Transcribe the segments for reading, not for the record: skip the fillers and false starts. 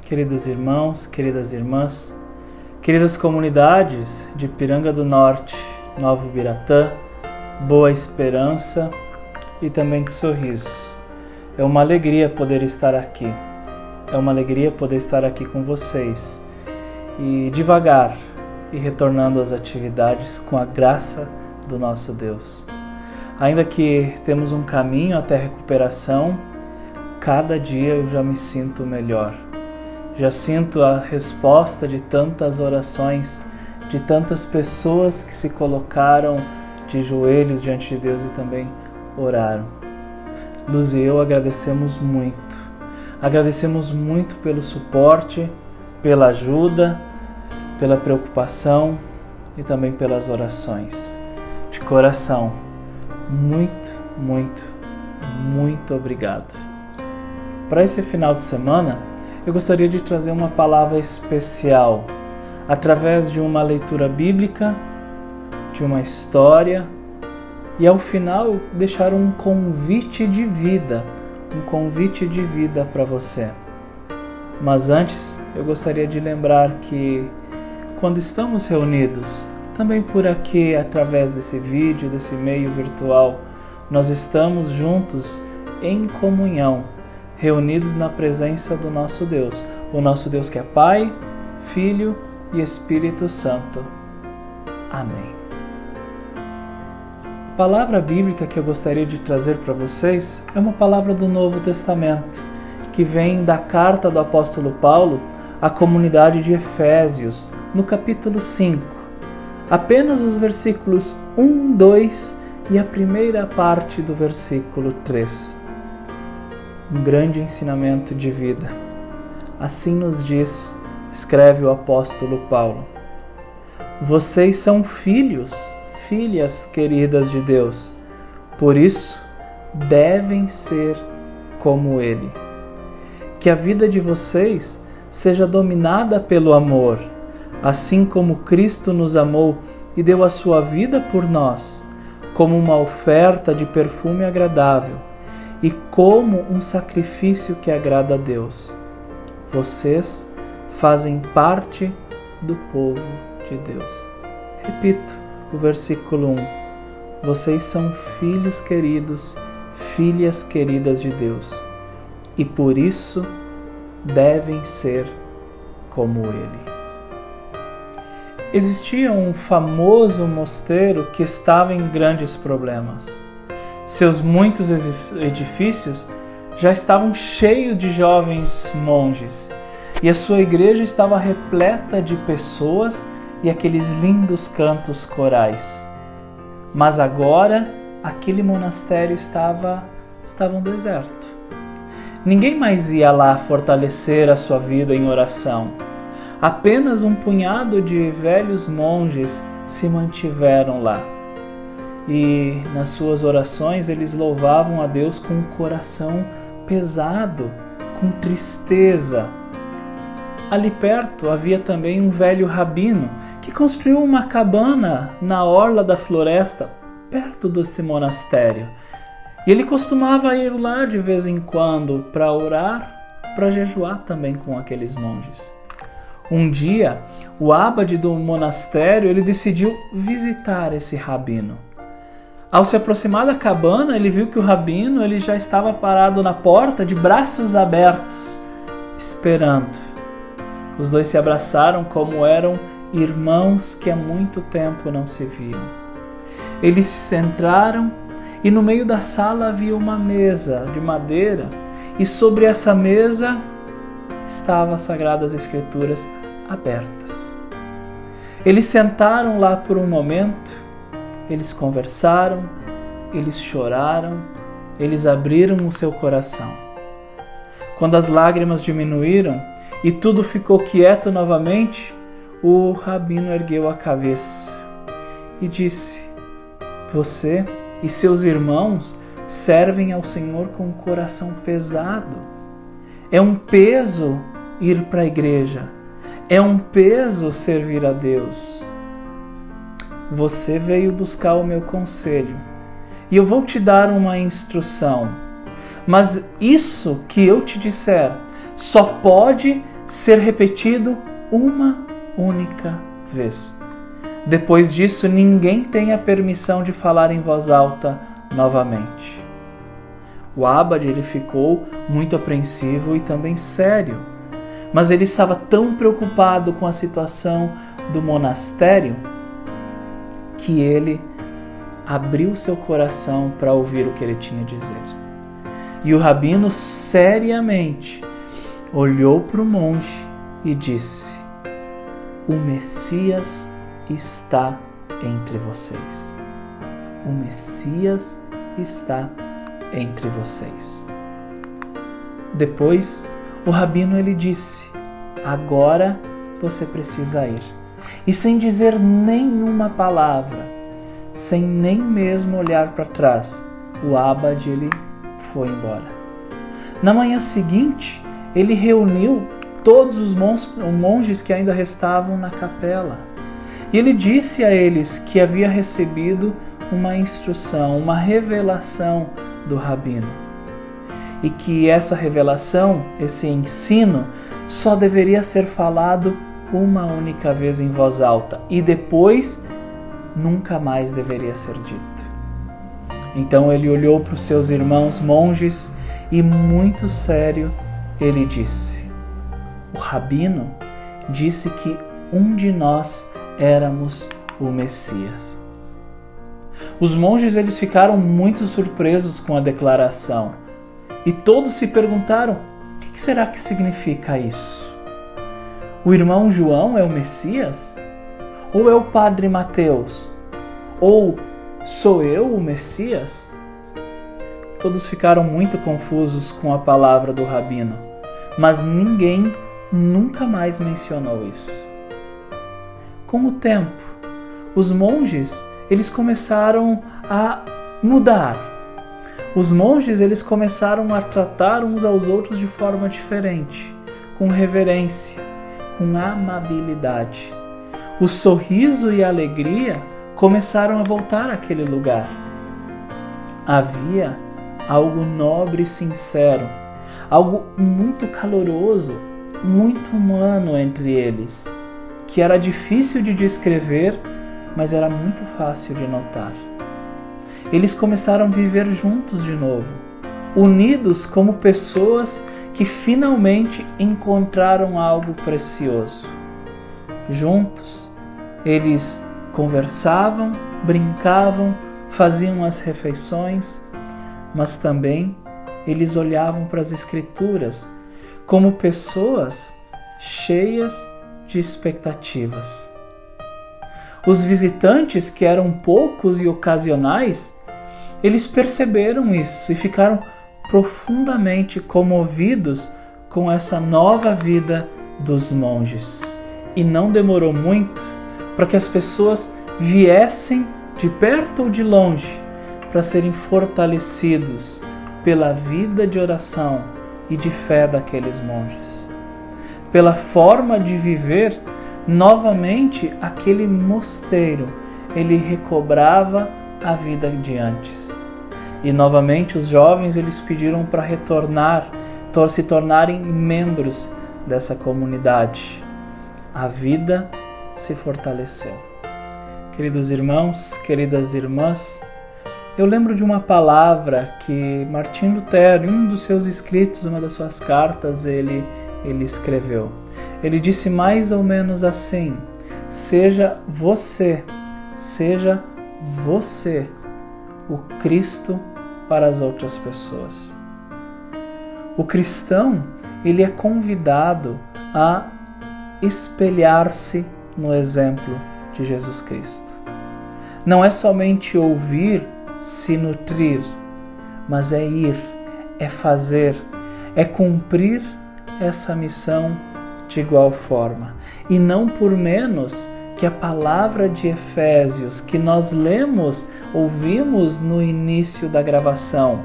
queridos irmãos, queridas irmãs, queridas comunidades de Ipiranga do Norte, Novo Biratã, Boa Esperança e também Sorriso. É uma alegria poder estar aqui. É uma alegria poder estar aqui com vocês e devagar e retornando às atividades com a graça do nosso Deus. Ainda que temos um caminho até a recuperação, cada dia eu já me sinto melhor. Já sinto a resposta de tantas orações, de tantas pessoas que se colocaram de joelhos diante de Deus e também oraram. Luz e eu agradecemos muito. Agradecemos muito pelo suporte, pela ajuda, pela preocupação e também pelas orações. De coração, muito obrigado. Para esse final de semana, eu gostaria de trazer uma palavra especial, através de uma leitura bíblica, de uma história, e ao final deixar um convite de vida para você. Mas antes, eu gostaria de lembrar que quando estamos reunidos, também por aqui, através desse vídeo, desse meio virtual, nós estamos juntos em comunhão, reunidos na presença do nosso Deus, o nosso Deus que é Pai, Filho e Espírito Santo. Amém. A palavra bíblica que eu gostaria de trazer para vocês é uma palavra do Novo Testamento, que vem da carta do apóstolo Paulo à comunidade de Efésios, no capítulo 5. Apenas os versículos 1, 2 e a primeira parte do versículo 3. Um grande ensinamento de vida. Assim nos diz, escreve o apóstolo Paulo: vocês são filhos, filhas queridas de Deus, por isso devem ser como Ele. Que a vida de vocês seja dominada pelo amor, assim como Cristo nos amou e deu a sua vida por nós, como uma oferta de perfume agradável e como um sacrifício que agrada a Deus. Vocês fazem parte do povo de Deus. Repito o versículo 1. Vocês são filhos queridos, filhas queridas de Deus, e por isso devem ser como Ele. Existia um famoso mosteiro que estava em grandes problemas. Seus muitos edifícios já estavam cheios de jovens monges e a sua igreja estava repleta de pessoas e aqueles lindos cantos corais. Mas agora aquele monastério estava um deserto. Ninguém mais ia lá fortalecer a sua vida em oração. Apenas um punhado de velhos monges se mantiveram lá. E nas suas orações eles louvavam a Deus com o coração pesado, com tristeza. Ali perto havia também um velho rabino que construiu uma cabana na orla da floresta, perto desse monastério. E ele costumava ir lá de vez em quando para orar, para jejuar também com aqueles monges. Um dia, o abade do monastério ele decidiu visitar esse rabino. Ao se aproximar da cabana, ele viu que o rabino ele já estava parado na porta, de braços abertos, esperando. Os dois se abraçaram como eram irmãos que há muito tempo não se viam. Eles se sentaram e no meio da sala havia uma mesa de madeira e sobre essa mesa estavam as Sagradas Escrituras abertas. Eles sentaram lá por um momento, eles conversaram, eles choraram, eles abriram o seu coração. Quando as lágrimas diminuíram e tudo ficou quieto novamente, o rabino ergueu a cabeça e disse: você e seus irmãos servem ao Senhor com o coração pesado. É um peso ir para a igreja. É um peso servir a Deus. Você veio buscar o meu conselho e eu vou te dar uma instrução. Mas isso que eu te disser só pode ser repetido uma única vez. Depois disso, ninguém tem a permissão de falar em voz alta novamente. O Abade ele ficou muito apreensivo e também sério, mas ele estava tão preocupado com a situação do monastério que ele abriu seu coração para ouvir o que ele tinha a dizer. E o rabino seriamente olhou para o monge e disse: o Messias está entre vocês. O Messias está entre vocês. Depois, o rabino ele disse: agora você precisa ir. E sem dizer nenhuma palavra, sem nem mesmo olhar para trás, o Abade ele foi embora. Na manhã seguinte, ele reuniu todos os monges que ainda restavam na capela. E ele disse a eles que havia recebido uma instrução, uma revelação do rabino. E que essa revelação, esse ensino, só deveria ser falado uma única vez em voz alta. E depois, nunca mais deveria ser dito. Então ele olhou para os seus irmãos monges e, muito sério, ele disse: o rabino disse que um de nós éramos o Messias. Os monges eles ficaram muito surpresos com a declaração e todos se perguntaram: o que será que significa isso? O irmão João é o Messias? Ou é o padre Mateus? Ou sou eu o Messias? Todos ficaram muito confusos com a palavra do rabino, mas ninguém nunca mais mencionou isso. Com o tempo, os monges eles começaram a mudar. Os monges eles começaram a tratar uns aos outros de forma diferente, com reverência, com amabilidade. O sorriso e a alegria começaram a voltar àquele lugar. Havia algo nobre e sincero, algo muito caloroso, muito humano entre eles, que era difícil de descrever, mas era muito fácil de notar. Eles começaram a viver juntos de novo, unidos como pessoas que finalmente encontraram algo precioso. Juntos, eles conversavam, brincavam, faziam as refeições, mas também eles olhavam para as Escrituras como pessoas cheias de expectativas. Os visitantes, que eram poucos e ocasionais, eles perceberam isso e ficaram profundamente comovidos com essa nova vida dos monges. E não demorou muito para que as pessoas viessem de perto ou de longe para serem fortalecidos pela vida de oração e de fé daqueles monges. Pela forma de viver, novamente aquele mosteiro, ele recobrava a vida de antes. E novamente os jovens eles pediram para retornar, se tornarem membros dessa comunidade. A vida se fortaleceu. Queridos irmãos, queridas irmãs, eu lembro de uma palavra que Martim Lutero, em um dos seus escritos, uma das suas cartas, ele escreveu. Ele disse mais ou menos assim: seja você o Cristo para as outras pessoas. O cristão, ele é convidado a espelhar-se no exemplo de Jesus Cristo. Não é somente ouvir, se nutrir, mas é ir, é fazer, é cumprir essa missão de igual forma. E não por menos que a palavra de Efésios que nós ouvimos no início da gravação,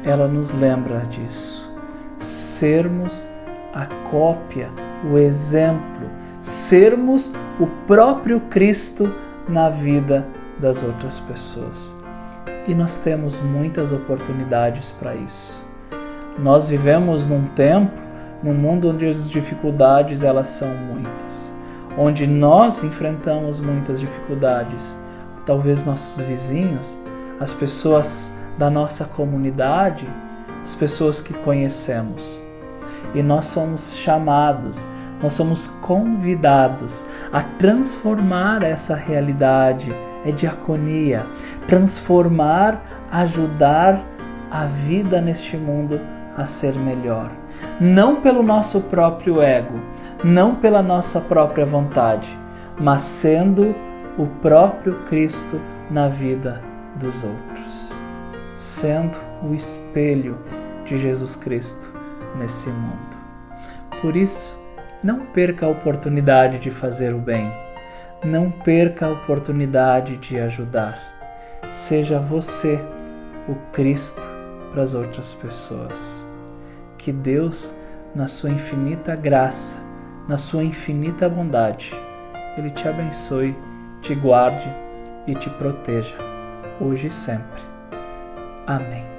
ela nos lembra disso. Sermos a cópia, o exemplo, sermos o próprio Cristo na vida das outras pessoas. E nós temos muitas oportunidades para isso. Nós vivemos num tempo num mundo onde as dificuldades elas são muitas, onde nós enfrentamos muitas dificuldades, talvez nossos vizinhos, as pessoas da nossa comunidade, as pessoas que conhecemos. E nós somos chamados, nós somos convidados a transformar essa realidade, é diaconia, transformar, ajudar a vida neste mundo a ser melhor. Não pelo nosso próprio ego, não pela nossa própria vontade, mas sendo o próprio Cristo na vida dos outros, sendo o espelho de Jesus Cristo nesse mundo. Por isso, não perca a oportunidade de fazer o bem, não perca a oportunidade de ajudar. Seja você o Cristo para as outras pessoas. Que Deus, na sua infinita graça, na sua infinita bondade, Ele te abençoe, te guarde e te proteja, hoje e sempre. Amém.